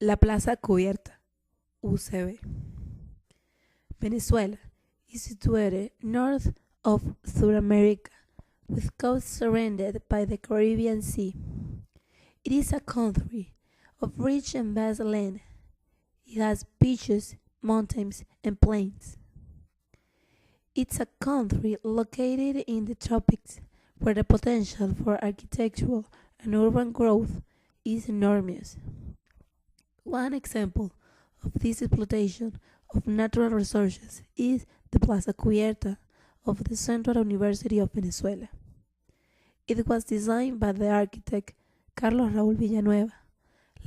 La Plaza Cubierta, UCB. Venezuela is situated north of South America, with coast surrounded by the Caribbean Sea. It is a country of rich and vast land. It has beaches, mountains, and plains. It's a country located in the tropics, where the potential for architectural and urban growth is enormous. One example of this exploitation of natural resources is the Plaza Cubierta of the Central University of Venezuela. It was designed by the architect Carlos Raúl Villanueva,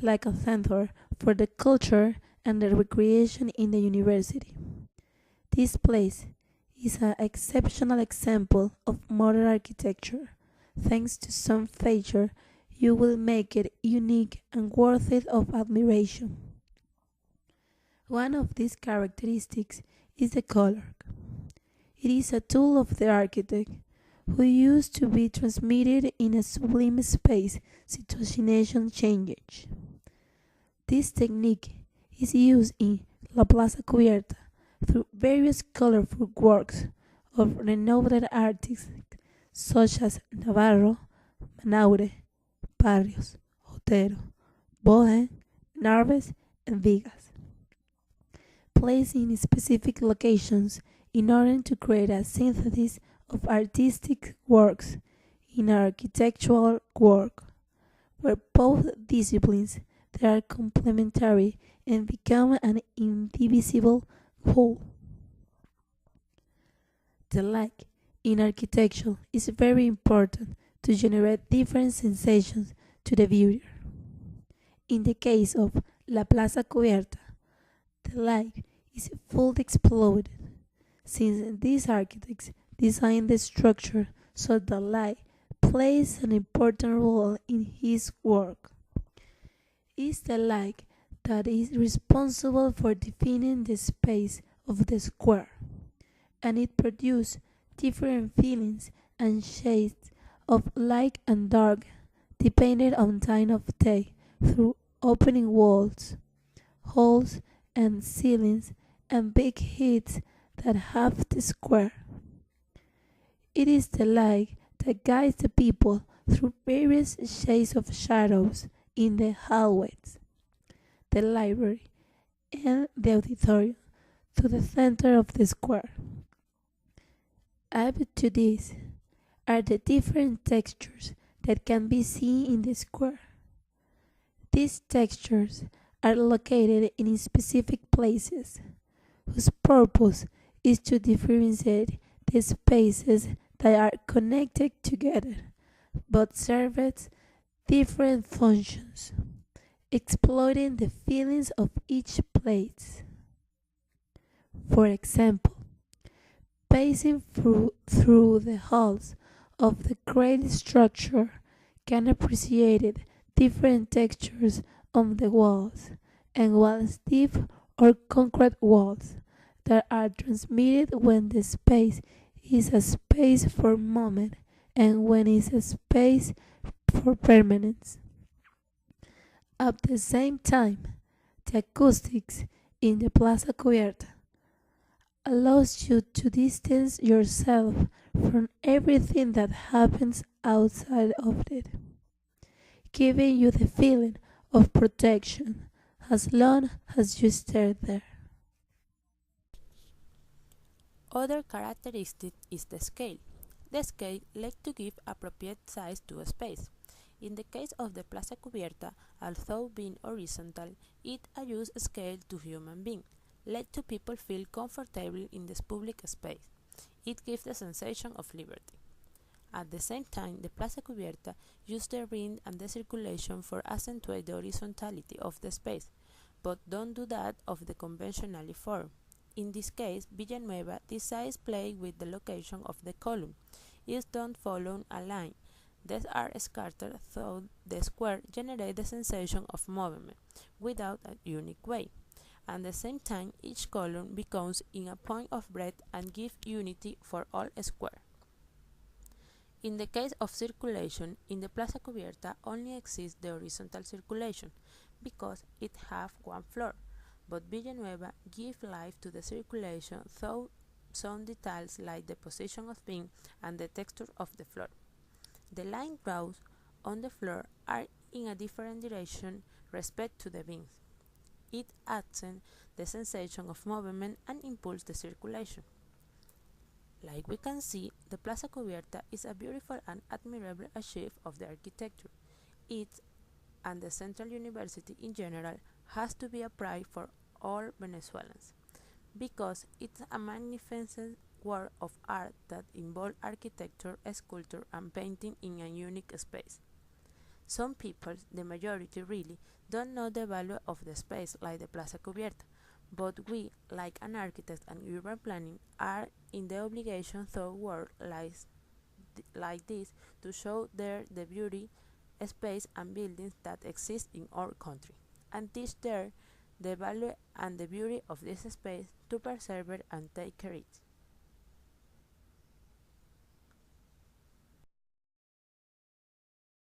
like a center for the culture and the recreation in the university. This place is an exceptional example of modern architecture. Thanks to some feature, you will make it unique and worthy of admiration. One of these characteristics is the color. It is a tool of the architect who used to be transmitted in a sublime space situationation change. This technique is used in La Plaza Cubierta through various colorful works of renowned artists such as Navarro, Manaure, Barrios, Otero, Bohen, Narves, and Vigas, placed in specific locations in order to create a synthesis of artistic works in architectural work, where both disciplines that are complementary and become an indivisible whole. The light in architecture is very important to generate different sensations to the viewer. In the case of La Plaza Cubierta, the light is fully exploited, since these architects designed the structure so the light plays an important role in his work. It's the light that is responsible for defining the space of the square, and it produces different feelings and shades of light and dark depending on time of day through opening walls, holes and ceilings and big heads that have the square. It is the light that guides the people through various shades of shadows in the hallways, the library, and the auditorium to the center of the square. Added to this are the different textures that can be seen in the square. These textures are located in specific places, whose purpose is to differentiate the spaces that are connected together, but serve different functions, exploiting the feelings of each place. For example, passing through the halls of the great structure can appreciate different textures on the walls, and while stiff or concrete walls that are transmitted when the space is a space for moment and when it's a space for permanence. At the same time, the acoustics in the Plaza Cubierta allows you to distance yourself from everything that happens outside of it, giving you the feeling of protection as long as you stay there. Other characteristic is the scale. The scale lets to give appropriate size to a space. In the case of the Plaza Cubierta, although being horizontal, it adjusts scale to human being, let to people feel comfortable in this public space. It gives the sensation of liberty. At the same time, the Plaza Cubierta uses the ring and the circulation for accentuate the horizontality of the space, but don't do that of the conventional form. In this case, Villanueva decides play with the location of the column. It don't follow a line. These are scattered through the square generate the sensation of movement without a unique way. At the same time, each column becomes in a point of breadth and gives unity for all square. In the case of circulation, in the Plaza Cubierta only exists the horizontal circulation, because it have one floor, but Villanueva give life to the circulation through some details like the position of beam and the texture of the floor. The line draws on the floor are in a different direction respect to the beams. It adds the sensation of movement and impulse the circulation. Like we can see, the Plaza Cubierta is a beautiful and admirable achievement of the architecture. It and the Central University in general has to be a pride for all Venezuelans because it's a magnificent work of art that involves architecture, sculpture, and painting in a unique space. Some people, the majority really, don't know the value of the space like the Plaza Cubierta, but we, like an architect and urban planning, are in the obligation through work like this to show there the beauty, space and buildings that exist in our country, and teach there the value and the beauty of this space to preserve it and take care of it.